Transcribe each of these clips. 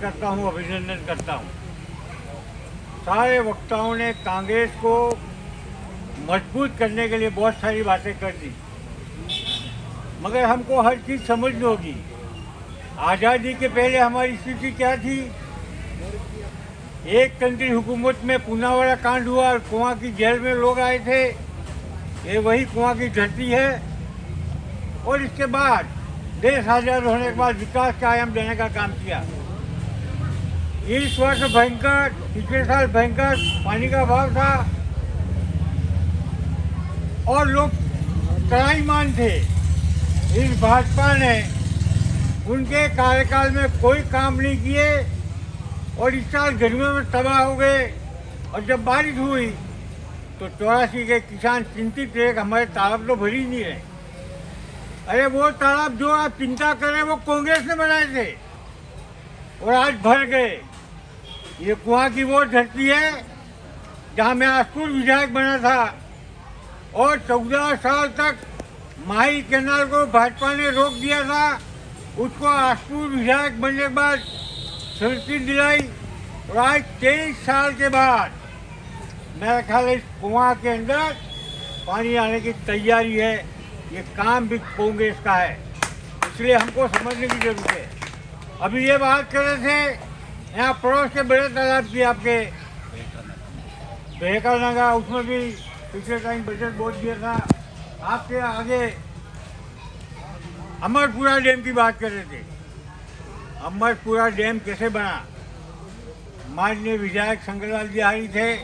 करता हूं, अभिनंदन करता हूं। सारे वक्ताओं ने कांग्रेस को मजबूत करने के लिए बहुत सारी बातें कर दी, मगर हमको हर चीज़ समझनी होगी। आज़ादी के पहले हमारी स्थिति क्या थी? एक तंत्री हुकूमत में पूनावाला कांड हुआ और कुआं की जेल में लोग आए थे। ये वही कुआं की धरती है। और इसके बाद देश आज़ाद होने के बाद विकास का आयाम देने का काम किया। इस वर्ष भयंकर, पिछले साल भयंकर पानी का अभाव था और लोग त्राहीमाम थे। इस भाजपा ने उनके कार्यकाल में कोई काम नहीं किए और इस साल गर्मियों में तबाह हो गए। और जब बारिश हुई तो 84 के किसान चिंतित थे, हमारे तालाब तो भर ही नहीं रहे। अरे वो तालाब जो आप चिंता कर रहे हैं वो कांग्रेस ने बनाए थे और आज भर गए। ये कुआं की वो धरती है जहां मैं आसपुर विधायक बना था और 14 साल तक माही कैनाल को भाजपा ने रोक दिया था। उसको आसपुर विधायक बनने के बाद स्वीकृति दिलाई और आज 23 साल के बाद मेरा ख्याल है इस कुआं के अंदर पानी आने की तैयारी है। ये काम भी कांग्रेस का है, इसलिए हमको समझने की जरूरत है। अभी ये बात कर रहे थे यहाँ पड़ोस के बड़े तालाब की, आपके बेहकानगा, उसमें भी पिछले टाइम बजट बहुत दिया था। आपके आगे अमरपुरा डैम की बात कर रहे थे। अमरपुरा डैम कैसे बना? माननीय विधायक शंकरलाल जी हारी थे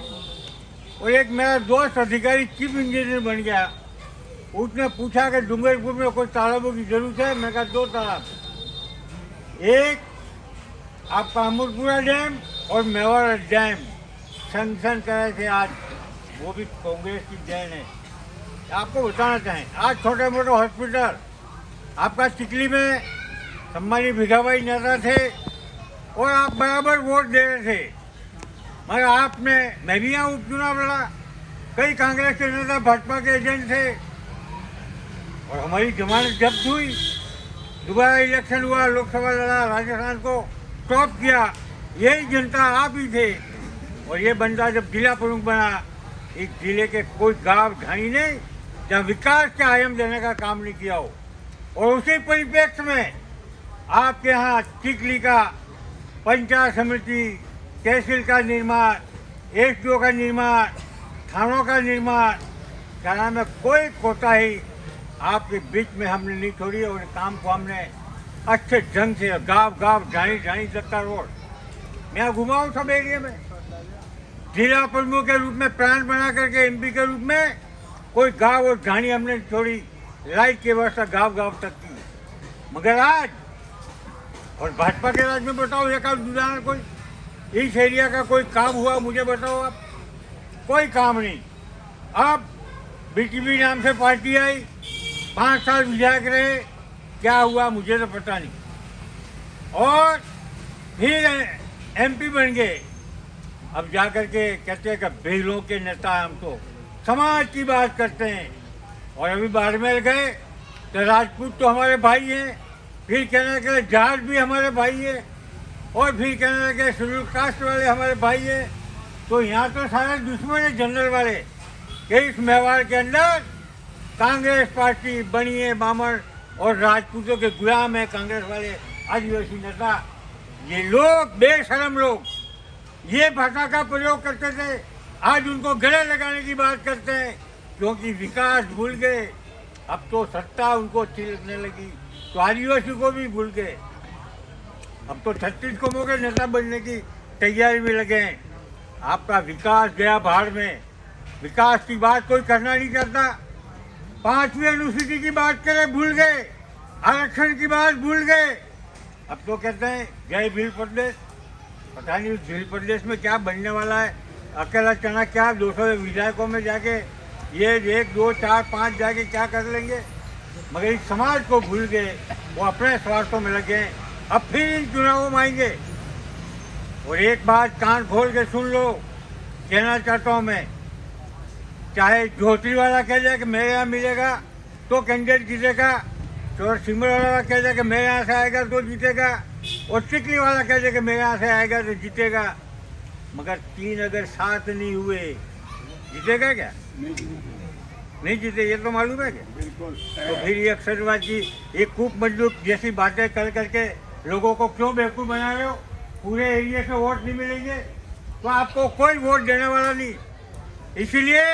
और एक मेरा दोस्त अधिकारी चीफ इंजीनियर बन गया। उसने पूछा कि डूंगरपुर में कोई तालाबों की जरूरत है? मैं कहा 2 तालाब, एक आपका अमरपुरा डैम और मेवाड़ा डैम सैंक्शन करे थे आज। वो भी कांग्रेस की देन है। आपको बताना चाहें, आज छोटे मोटे हॉस्पिटल आपका चिकली में सम्मानी भिखाबाई नेता थे और आप बराबर वोट दे रहे थे, मगर आपने, मैं भी यहाँ उपचुनाव लड़ा, कई कांग्रेस के नेता भाजपा के एजेंट थे और हमारी जमानत जब्त हुई। दोबारा इलेक्शन हुआ, लोकसभा लड़ा, राजस्थान को टॉप किया, यही जनता आप ही थे। और ये बंदा जब जिला प्रमुख बना, इस जिले के कोई गांव ढाणी नहीं जहाँ विकास के आयाम देने का काम नहीं किया हो। और उसी परिप्रेक्ष्य में आपके यहाँ चिकली का पंचायत समिति, तहसील का निर्माण, एसडीओ का निर्माण, थानों का निर्माण कराने में कोई कोताही आपके बीच में हमने नहीं छोड़ी और काम को हमने अच्छे ढंग से गाँव ढाणी तक का रोड मैं घुमाऊँ सब एरिया में। जिला प्रमुख के रूप में प्लान बना करके एमपी के रूप में कोई गांव और ढाणी हमने छोड़ी, लाइट की व्यवस्था गांव तक की। मगर आज और भाजपा के राज में बताओ एक उदाहरण कोई इस एरिया का कोई काम हुआ? मुझे बताओ आप। कोई काम नहीं। अब बीटीपी नाम से पार्टी आई, 5 साल विधायक रहे, क्या हुआ मुझे तो पता नहीं। और फिर एमपी बन गए। अब जाकर के कहते हैं कि बेलों के नेता हम तो समाज की बात करते हैं। और अभी बाड़मेर गए तो राजपूत तो हमारे भाई हैं, फिर कहने लगे जाट भी हमारे भाई है और फिर कहने लगे शेड्यूल कास्ट वाले हमारे भाई हैं। तो यहाँ तो सारे दुश्मन है जनरल वाले कि इस मेवाड़ के अंदर कांग्रेस पार्टी बनी है, बामण और राजपूतों के गुलाम है कांग्रेस वाले आदिवासी नेता। ये लोग बेशरम लोग ये भाषा का प्रयोग करते थे, आज उनको गले लगाने की बात करते हैं क्योंकि विकास भूल गए। अब तो सत्ता उनको अच्छी लगने लगी तो आदिवासी को भी भूल गए। अब तो 36 कौमों के नेता बनने की तैयारी में लगे हैं। आपका विकास गया भाड़ में। विकास की बात कोई करना नहीं चाहता। 5वीं अनुसूची की बात करें भूल गए, आरक्षण की बात भूल गए। अब तो कहते हैं जय भील प्रदेश। पता नहीं उस भील प्रदेश में क्या बनने वाला है। अकेला चना क्या 200 विधायकों में जाके ये 1, 2, 4, 5 जाके क्या कर लेंगे? मगर इस समाज को भूल गए, वो अपने स्वार्थों में लगे। अब फिर इन चुनावों में आएंगे। और एक बात कान खोल के सुन लो, कहना चाहता हूँ मैं, चाहे ज्योति वाला कह जाए कि मेरे यहाँ मिलेगा तो कैंडिडेट जीतेगा, चोर सिमर वाला कह दे कि मेरे यहाँ से आएगा तो जीतेगा, और टिकली वाला कह दे कि मेरे यहाँ से आएगा तो जीतेगा, मगर तीन अगर साथ नहीं हुए जीतेगा क्या? नहीं जीते, ये तो मालूम है क्या? तो फिर ये अक्सरवादी ये कूप मंडूक जैसी बातें कर करके लोगों को क्यों बेवकूफ़ बना रहे हो? पूरे एरिया से वोट नहीं मिलेंगे तो आपको कोई वोट देने वाला नहीं। इसलिए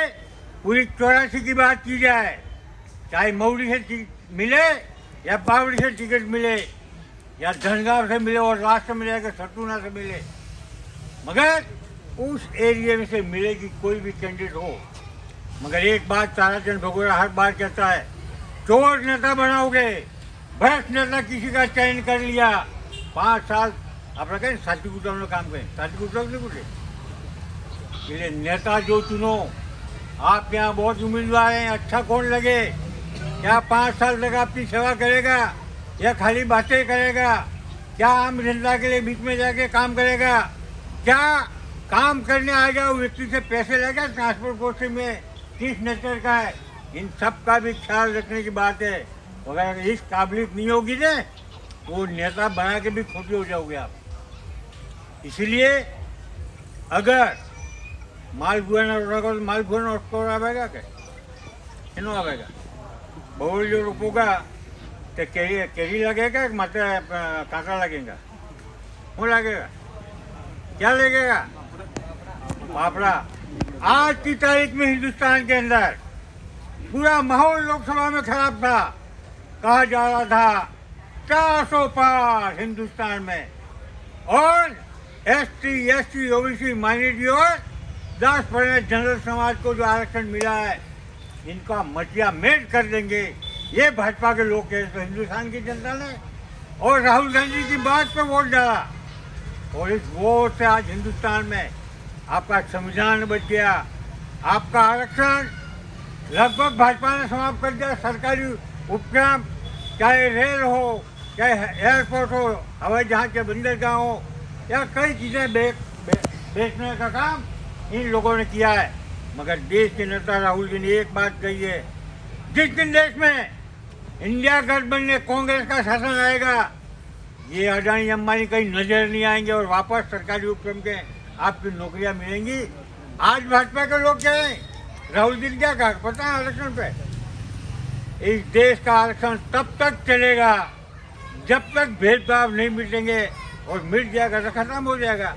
पूरी 84 की बात की जाए, चाहे मऊरी से मिले या बावड़ी से टिकट मिले या धनगांव से मिले और लास्ट में मिले कि सतूना से मिले, मगर उस एरिया में से मिलेगी कोई भी कैंडिडेट हो। मगर एक बात ताराचंद भगोड़ा हर बार कहता है, चोर नेता बनाओगे, भ्रष्ट नेता किसी का चयन कर लिया, 5 साल आप कहें साथी कुटुंब काम करें, साथी कुटुंब नहीं कुटे इसलिए नेता जो चुनो। आप यहाँ बहुत उम्मीदवार हैं, अच्छा कौन लगे? क्या 5 साल तक आपकी सेवा करेगा या खाली बातें करेगा? क्या आम जनता के लिए बीच में जाके काम करेगा? क्या काम करने आ जाओ व्यक्ति से पैसे लेगा? ट्रांसपोर्ट कोर्स में किस नेचर का है? इन सब का भी ख्याल रखने की बात है। अगर इस काबिलियत नहीं होगी ना तो नेता बना के भी खोटे हो जाओगे आप। इसलिए अगर मालभुआ स्कोर आवेगा क्या? एनो आवेगा बहु जो रोपोगा तो केरी लगेगा कि मात्र कांकड़ा लगेगा? वो लगेगा, क्या लगेगा? पापड़ा। आज की तारीख में हिंदुस्तान के अंदर पूरा माहौल लोकसभा में खराब था, कहा जा रहा था 400 पार हिंदुस्तान में, और ST, SC, OBC, माइनॉरिटी और 10% जनरल समाज को जो आरक्षण मिला है इनका मटिया मेट कर देंगे, ये भाजपा के लोग कहे। तो हिंदुस्तान की जनता ने और राहुल गांधी की बात पर वोट डाला, और इस वोट से आज हिंदुस्तान में आपका संविधान बच गया, आपका आरक्षण लगभग भाजपा ने समाप्त कर दिया। सरकारी उपक्रम, चाहे रेल हो, चाहे एयरपोर्ट हो, हवाई जहाज के बंदरगाह हो, या कई चीज़ें बेचने का काम इन लोगों ने किया है। मगर देश के नेता राहुल जी ने एक बात कही है, जिस दिन देश में इंडिया गठबंधन में कांग्रेस का शासन आएगा, ये अडानी अंबानी कहीं नजर नहीं आएंगे और वापस सरकारी उपक्रम के आपकी नौकरियां मिलेंगी। आज भाजपा के लोग क्या हैं? राहुल जी ने क्या कहा पता है आरक्षण पे? इस देश का आरक्षण तब तक चलेगा जब तक भेदभाव नहीं मिटेंगे, और मिट जाएगा तो खत्म हो जाएगा।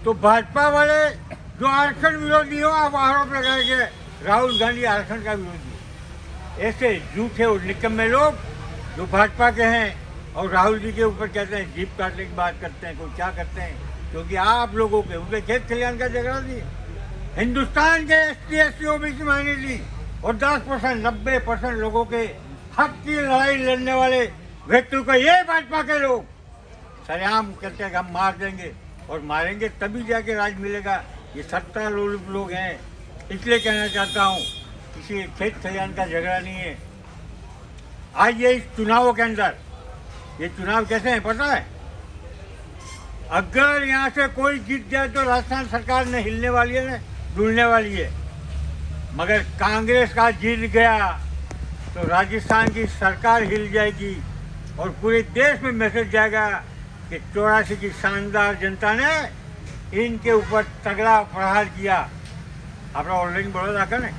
तो भाजपा वाले जो आरक्षण विरोधी हो, आप आरोप लगाएंगे राहुल गांधी आरक्षण का विरोधी। ऐसे झूठे और निकम्मे लोग जो भाजपा के हैं और राहुल जी के ऊपर कहते हैं जीप काटने की बात करते हैं, कोई क्या करते हैं, क्योंकि आप लोगों के ऊपर खेत खलिहान का झगड़ा नहीं। हिंदुस्तान के ST, SC, OBC माइनॉरिटी और 10% 90% लोगों के हक की लड़ाई लड़ने वाले व्यक्तियों को ये भाजपा के लोग सरेआम कहते हैं कि हम मार देंगे, और मारेंगे तभी जाके राज मिलेगा। ये सत्ता लोग हैं। इसलिए कहना चाहता हूँ, किसी खेत खलिहान का झगड़ा नहीं है। आज ये इस चुनावों के अंदर, ये चुनाव कैसे हैं पता है? अगर यहाँ से कोई जीत जाए तो राजस्थान सरकार ने हिलने वाली है, ना डूलने वाली है। मगर कांग्रेस का जीत गया तो राजस्थान की सरकार हिल जाएगी, और पूरे देश में मैसेज जाएगा कि 84 की शानदार जनता ने इनके ऊपर तगड़ा प्रहार किया। आप ऑनलाइन बड़ौदा करें,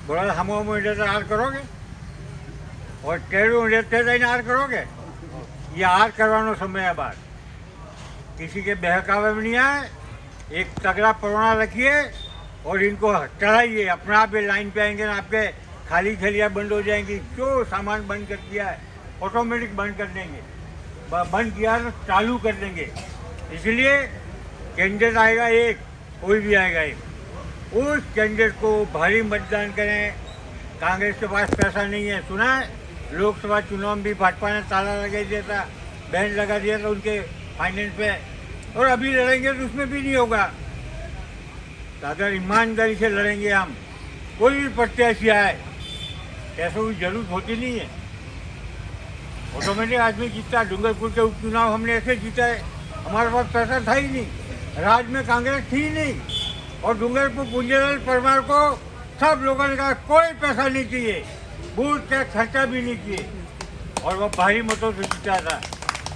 बड़ौदा हम आर करोगे और टेढ़ आर करोगे, ये आर करवानो समय है। बात किसी के बहकावे में नहीं आए, एक तगड़ा परवाना रखिए और इनको चढ़ाइए। अपना आप ये लाइन पे आएंगे ना, आपके खाली थैलियाँ बंद हो जाएंगी। जो सामान बंद कर दिया है ऑटोमेटिक बंद कर देंगे, बंद किया तो चालू कर देंगे। इसलिए कैंडिडेट आएगा एक, कोई भी आएगा एक, उस कैंडिडेट को भारी मतदान करें। कांग्रेस के पास पैसा नहीं है, सुना है लोकसभा चुनाव में भी भाजपा ने ताला लगा दिया था, बैन लगा दिया था उनके फाइनेंस पे, और अभी लड़ेंगे तो उसमें भी नहीं होगा। तो अगर ईमानदारी से लड़ेंगे हम, कोई भी प्रत्याशी आए, पैसों की जरूरत होती नहीं है, ऑटोमेटिक आदमी जीतता। डूंगरपुर के उपचुनाव हमने ऐसे जीता है, हमारे पास पैसा था ही नहीं, राज्य में कांग्रेस थी ही नहीं, और डूंगरपुर पुंजलाल परमार को सब लोगों ने कहा कोई पैसा नहीं चाहिए, बूथ का खर्चा भी नहीं चाहिए, और वह भारी मतों से जीता था।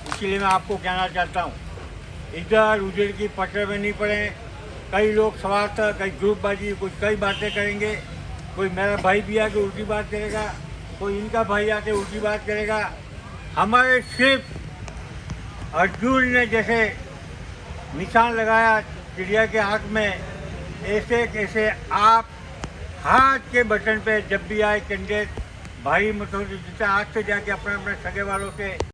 इसलिए मैं आपको कहना चाहता हूँ, इधर उधर की पटरे में नहीं पड़े। कई लोग स्वार्थ, कई ग्रुपबाजी, कुछ कई बातें करेंगे। कोई मेरा भाई भी आके उल्टी बात करेगा, कोई इनका भाई आके उल्टी बात करेगा। हमारे सिर्फ अर्जुन ने जैसे निशान लगाया चिड़िया के आँख में, ऐसे कैसे आप हाथ के बटन पे जब भी आए कैंडिडेट भारी मतों से जीता, आज से जाके अपने अपने सगे वालों से